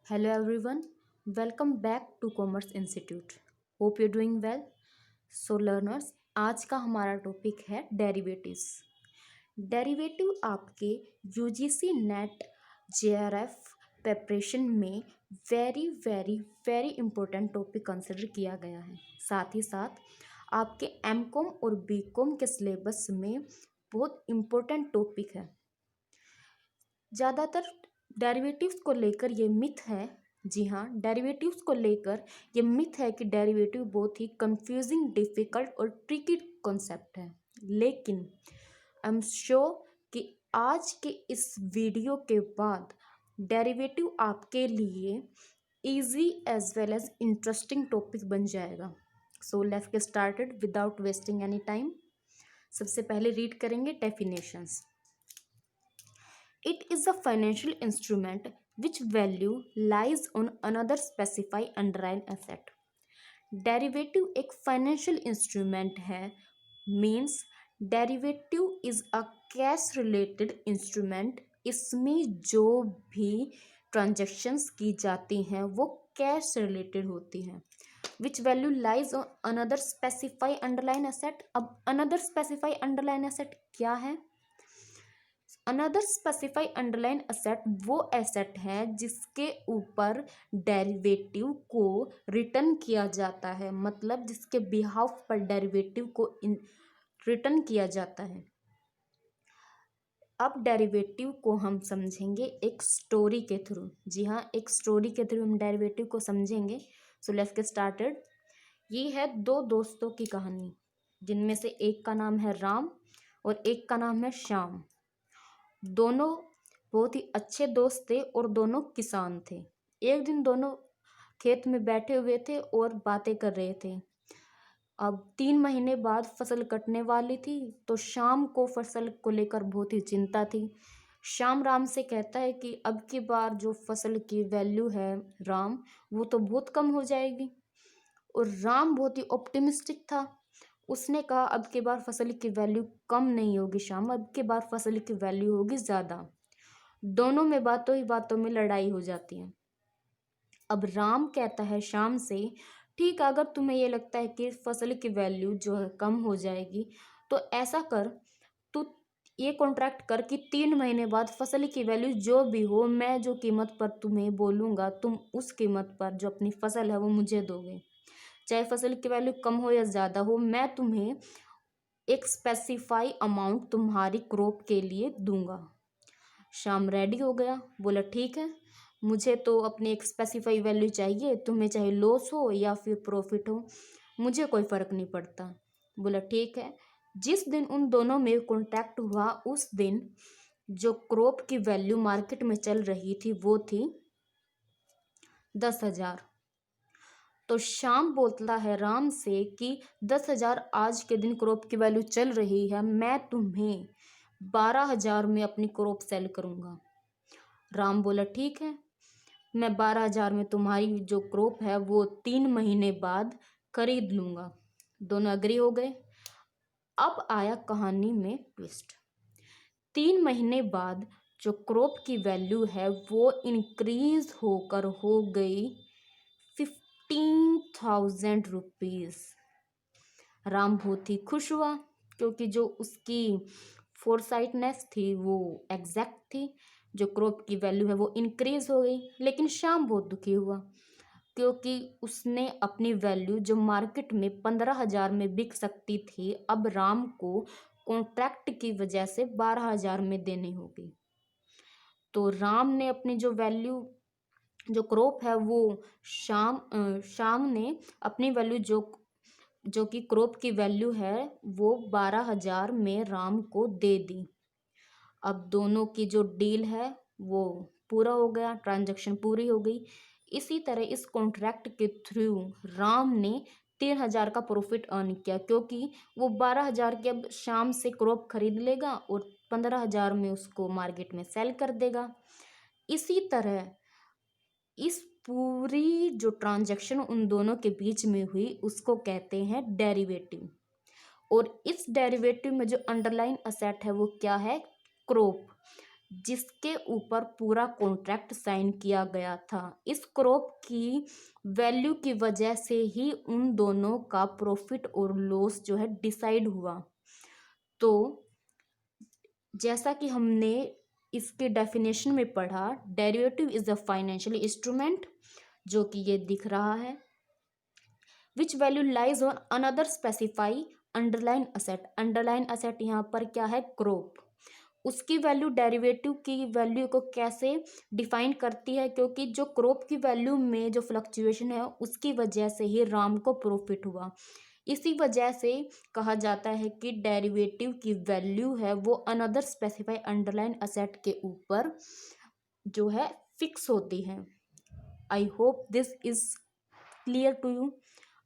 Hello everyone, welcome back to Commerce Institute. Hope you're doing well. So learners, आज का हमारा topic है derivatives. Derivative आपके UGC net JRF preparation में very very very important topic consider किया गया है। साथ ही साथ आपके एमकॉम और बीकॉम के सिलेबस में बहुत इंपॉर्टेंट टॉपिक है। ज़्यादातर डेरिवेटिव्स को लेकर ये मिथ है, जी हाँ, डेरिवेटिव्स को लेकर ये मिथ है कि डेरिवेटिव बहुत ही कंफ्यूजिंग, डिफ़िकल्ट और ट्रिकी कॉन्सेप्ट है। लेकिन आई एम श्योर कि आज के इस वीडियो के बाद डेरिवेटिव आपके लिए easy as well as interesting topic बन जाएगा। So let's get started without wasting any time. सबसे पहले रीड करेंगे definitions. It is a financial instrument which value lies on another specified underlying asset. Derivative एक financial instrument है, means derivative is a cash related instrument. इसमें जो भी transactions की जाती हैं वो cash related होती हैं. Which value lies on another specified underlying asset. अब another specified underlying asset क्या है? अनदर स्पेसिफाई अंडरलाइन एसेट वो एसेट है जिसके ऊपर डेरिवेटिव को रिटर्न किया जाता है, मतलब जिसके बिहाफ पर डेरिवेटिव को रिटर्न किया जाता है। अब डेरिवेटिव को हम समझेंगे एक स्टोरी के थ्रू। जी हाँ, एक स्टोरी के थ्रू हम डेरिवेटिव को समझेंगे। सो लेट्स गेट स्टार्टेड। ये है दो दोस्तों की कहानी, जिनमें से एक का नाम है राम और एक का नाम है श्याम। दोनों बहुत ही अच्छे दोस्त थे और दोनों किसान थे। एक दिन दोनों खेत में बैठे हुए थे और बातें कर रहे थे। अब 3 महीने बाद फसल कटने वाली थी, तो शाम को फसल को लेकर बहुत ही चिंता थी। शाम राम से कहता है कि अब की बार जो फसल की वैल्यू है राम, वो तो बहुत कम हो जाएगी। और राम बहुत ही ऑप्टिमिस्टिक था। उसने कहा अब की बार फसल की वैल्यू कम नहीं होगी श्याम, अब की बार फसल की वैल्यू होगी ज़्यादा। दोनों में बातों ही बातों में लड़ाई हो जाती है। अब राम कहता है श्याम से, ठीक है, अगर तुम्हें ये लगता है कि फसल की वैल्यू जो है कम हो जाएगी, तो ऐसा कर, तू ये कॉन्ट्रैक्ट कर कि 3 महीने बाद फसल की वैल्यू जो भी हो, मैं जो कीमत पर तुम्हें बोलूँगा, तुम उस कीमत पर जो अपनी फसल है वो मुझे दोगे। चाहे फसल की वैल्यू कम हो या ज़्यादा हो, मैं तुम्हें एक स्पेसिफाई अमाउंट तुम्हारी क्रॉप के लिए दूंगा। श्याम रेडी हो गया, बोला ठीक है, मुझे तो अपनी एक स्पेसिफाई वैल्यू चाहिए, तुम्हें चाहे लॉस हो या फिर प्रॉफिट हो, मुझे कोई फ़र्क नहीं पड़ता। बोला ठीक है। जिस दिन उन दोनों में कॉन्टैक्ट हुआ, उस दिन जो क्रॉप की वैल्यू मार्केट में चल रही थी वो थी 10,000। तो श्याम बोलता है राम से कि 10,000 आज के दिन क्रॉप की वैल्यू चल रही है, मैं तुम्हें 12,000 में अपनी क्रॉप सेल करूँगा। राम बोला ठीक है, मैं 12,000 में तुम्हारी जो क्रॉप है वो 3 महीने बाद खरीद लूँगा। दोनों एग्री हो गए। अब आया कहानी में ट्विस्ट। 3 महीने बाद जो क्रॉप की वैल्यू है वो इंक्रीज होकर हो गई 15,000 रुपीज़। राम बहुत ही खुश हुआ, क्योंकि जो उसकी फोरसाइटनेस थी वो एग्जैक्ट थी, जो क्रॉप की वैल्यू है वो इंक्रीज हो गई। लेकिन श्याम बहुत दुखी हुआ, क्योंकि उसने अपनी वैल्यू जो मार्केट में 15,000 में बिक सकती थी, अब राम को कॉन्ट्रैक्ट की वजह से 12,000 में देनी होगी। तो राम ने अपनी जो वैल्यू जो क्रॉप है वो शाम ने अपनी वैल्यू जो कि क्रॉप की वैल्यू है वो 12,000 में राम को दे दी। अब दोनों की जो डील है वो पूरा हो गया, ट्रांजैक्शन पूरी हो गई। इसी तरह इस कॉन्ट्रैक्ट के थ्रू राम ने 3,000 का प्रॉफिट अर्न किया, क्योंकि वो 12,000 के अब शाम से क्रॉप खरीद लेगा और 15,000 में उसको मार्केट में सेल कर देगा। इसी तरह इस पूरी जो ट्रांजैक्शन उन दोनों के बीच में हुई उसको कहते हैं डेरिवेटिव। और इस डेरिवेटिव में जो अंडरलाइन असेट है वो क्या है? क्रॉप। जिसके ऊपर पूरा कॉन्ट्रैक्ट साइन किया गया था। इस क्रॉप की वैल्यू की वजह से ही उन दोनों का प्रॉफिट और लॉस जो है डिसाइड हुआ। तो जैसा कि हमने इसके डेफिनेशन में पढ़ा, derivative is a financial instrument, जो कि ये दिख रहा है, which value lies on another specify underline asset. Underline asset यहाँ पर क्या है, क्रॉप। उसकी वैल्यू डेरिवेटिव की वैल्यू को कैसे डिफाइन करती है, क्योंकि जो क्रॉप की वैल्यू में जो फ्लक्चुएशन है उसकी वजह से ही राम को प्रॉफिट हुआ। इसी वजह से कहा जाता है कि डेरिवेटिव की वैल्यू है वो अनदर स्पेसिफाई अंडरलाइन असेट के ऊपर जो है फिक्स होती है। I hope this is clear to you.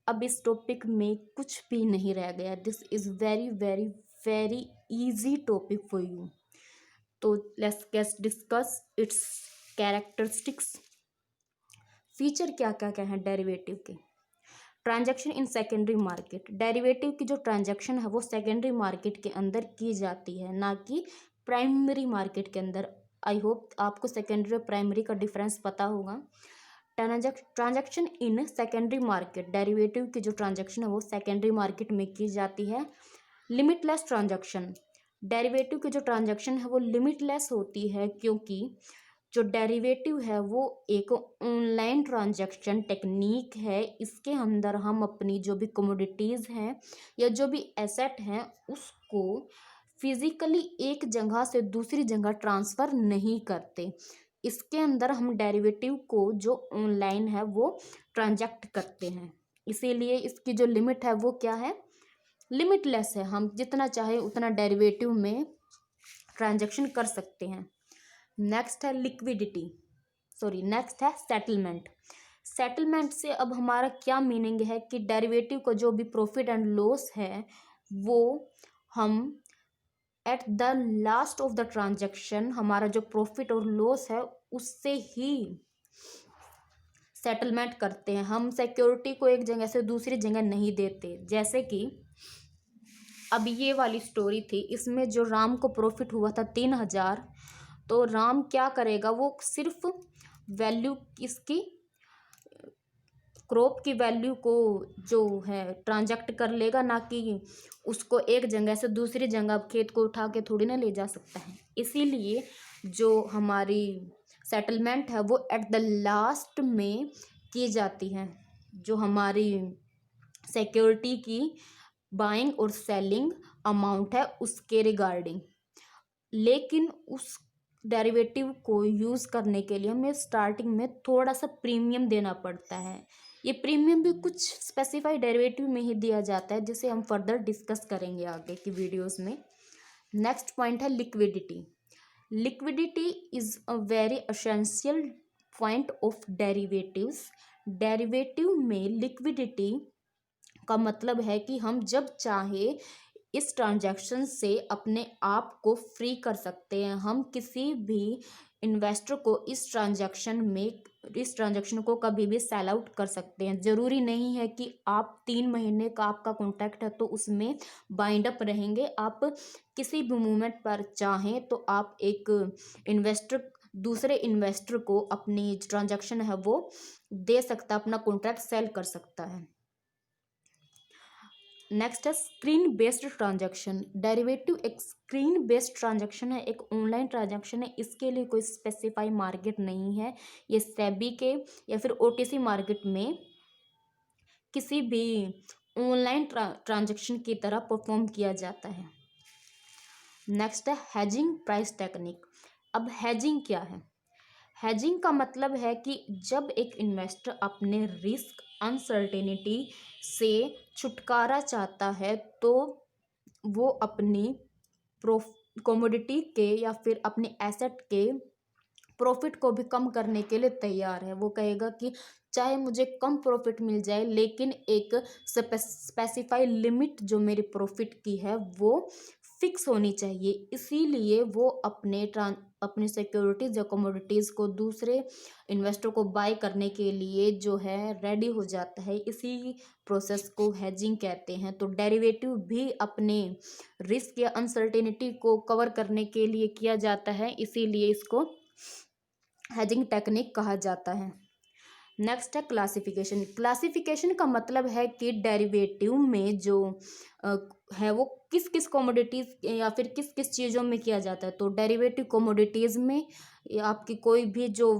अब इस टॉपिक में कुछ भी नहीं रह गया। This is very very very easy topic for you. तो let's discuss its characteristics. Feature क्या क्या क्या है डेरिवेटिव के। Transaction in secondary market. Derivative की जो ट्रांजैक्शन है वो सेकेंडरी मार्केट के अंदर की जाती है, ना कि प्राइमरी मार्केट के अंदर। आई होप आपको सेकेंडरी और प्राइमरी का डिफरेंस पता होगा। Transaction in secondary market, derivative की जो ट्रांजैक्शन है वो सेकेंडरी मार्केट में की जाती है। लिमिटलेस ट्रांजैक्शन, डेरिवेटिव की जो ट्रांजैक्शन है वो लिमिटलेस होती है, क्योंकि जो डेरिवेटिव है वो एक ऑनलाइन ट्रांजैक्शन टेक्निक है। इसके अंदर हम अपनी जो भी कमोडिटीज़ हैं या जो भी एसेट हैं उसको फिजिकली एक जगह से दूसरी जगह ट्रांसफ़र नहीं करते। इसके अंदर हम डेरिवेटिव को जो ऑनलाइन है वो ट्रांजैक्ट करते हैं। इसीलिए इसकी जो लिमिट है वो क्या है, लिमिटलेस है। हम जितना चाहे उतना डेरिवेटिव में ट्रांजैक्शन कर सकते हैं। नेक्स्ट है लिक्विडिटी, नेक्स्ट है सेटलमेंट। सेटलमेंट से अब हमारा क्या मीनिंग है कि डेरिवेटिव को जो भी प्रॉफिट एंड लॉस है वो हम at the last of the transaction, हमारा जो प्रॉफिट और लॉस है उससे ही सेटलमेंट करते हैं। हम सिक्योरिटी को एक जगह से दूसरी जगह नहीं देते। जैसे कि अब ये वाली स्टोरी थी, इसमें जो राम को प्रॉफिट हुआ था 3,000, तो राम क्या करेगा, वो सिर्फ वैल्यू इसकी क्रॉप की वैल्यू को जो है ट्रांजैक्ट कर लेगा, ना कि उसको एक जगह से दूसरी जगह खेत को उठा के थोड़ी ना ले जा सकता है। इसीलिए जो हमारी सेटलमेंट है वो एट द लास्ट में की जाती है, जो हमारी सिक्योरिटी की बाइंग और सेलिंग अमाउंट है उसके रिगार्डिंग। लेकिन उस डेरिवेटिव को यूज़ करने के लिए हमें स्टार्टिंग में थोड़ा सा प्रीमियम देना पड़ता है। ये प्रीमियम भी कुछ स्पेसिफाइड डेरिवेटिव में ही दिया जाता है, जिसे हम फर्दर डिस्कस करेंगे आगे की वीडियोस में। नेक्स्ट पॉइंट है liquidity. Liquidity is a very essential point of derivatives. Derivative में लिक्विडिटी का मतलब है कि हम जब चाहे इस ट्रांजैक्शन से अपने आप को फ्री कर सकते हैं। हम किसी भी इन्वेस्टर को इस ट्रांजैक्शन को कभी भी सेल आउट कर सकते हैं। ज़रूरी नहीं है कि आप 3 महीने का आपका कॉन्ट्रैक्ट है तो उसमें बाइंड अप रहेंगे। आप किसी भी मोमेंट पर चाहें तो आप एक दूसरे इन्वेस्टर को अपनी ट्रांजैक्शन है वो दे सकता है, अपना कॉन्ट्रैक्ट सेल कर सकता है। नेक्स्ट है स्क्रीन बेस्ड ट्रांजैक्शन। डेरिवेटिव एक स्क्रीन बेस्ड ट्रांजैक्शन है, एक ऑनलाइन ट्रांजैक्शन है। इसके लिए कोई स्पेसिफाई मार्केट नहीं है। ये सेबी के या फिर ओटीसी मार्केट में किसी भी ऑनलाइन ट्रांजैक्शन की तरह परफॉर्म किया जाता है। नेक्स्ट है हेजिंग प्राइस टेक्निक। अब हेजिंग क्या है? हेजिंग का मतलब है कि जब एक इन्वेस्टर अपने रिस्क अनसर्टेनिटी से छुटकारा चाहता है तो वो अपनी कमोडिटी के या फिर अपने एसेट के प्रॉफिट को भी कम करने के लिए तैयार है। वो कहेगा कि चाहे मुझे कम प्रॉफिट मिल जाए लेकिन एक स्पेसिफाई लिमिट जो मेरी प्रॉफिट की है वो फिक्स होनी चाहिए, इसीलिए वो अपने सिक्योरिटीज़ या कमोडिटीज़ को दूसरे इन्वेस्टर को बाय करने के लिए जो है रेडी हो जाता है। इसी प्रोसेस को हेजिंग कहते हैं। तो डेरिवेटिव भी अपने रिस्क या अनसर्टेनिटी को कवर करने के लिए किया जाता है, इसीलिए इसको हेजिंग टेक्निक कहा जाता है। नेक्स्ट है क्लासिफिकेशन। क्लासिफिकेशन का मतलब है कि डेरिवेटिव में जो है वो किस किस कमोडिटीज या फिर किस किस चीज़ों में किया जाता है। तो डेरिवेटिव कमोडिटीज में या आपकी कोई भी जो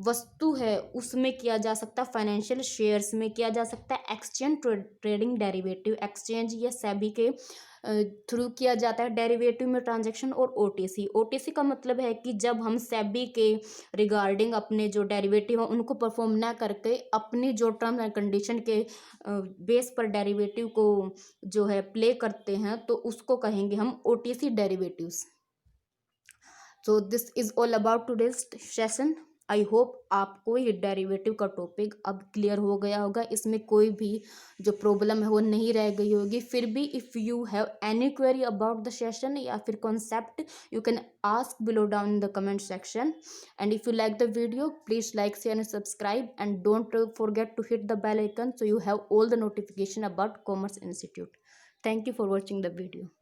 वस्तु है उसमें किया जा सकता है, फाइनेंशियल शेयर्स में किया जा सकता है, एक्सचेंज ट्रेडिंग डेरिवेटिव एक्सचेंज या सेबी के थ्रू किया जाता है डेरिवेटिव में ट्रांजैक्शन। और ओटीसी, ओटीसी का मतलब है कि जब हम सेबी के रिगार्डिंग अपने जो डेरिवेटिव हैं उनको परफॉर्म ना करके अपनी जो टर्म्स एंड कंडीशन के बेस पर डेरिवेटिव को जो है प्ले करते हैं, तो उसको कहेंगे हम OTC derivatives. So this is all about today's session. I hope आपको ये डेरिवेटिव का टॉपिक अब क्लियर हो गया होगा, इसमें कोई भी जो प्रॉब्लम है वो नहीं रह गई होगी। फिर भी if you have any query about the session या फिर concept, you can ask below down in the comment section. And if you like the video, please like, share and subscribe, and don't forget to hit the bell icon so you have all the notification about Commerce Institute. Thank you for watching the video.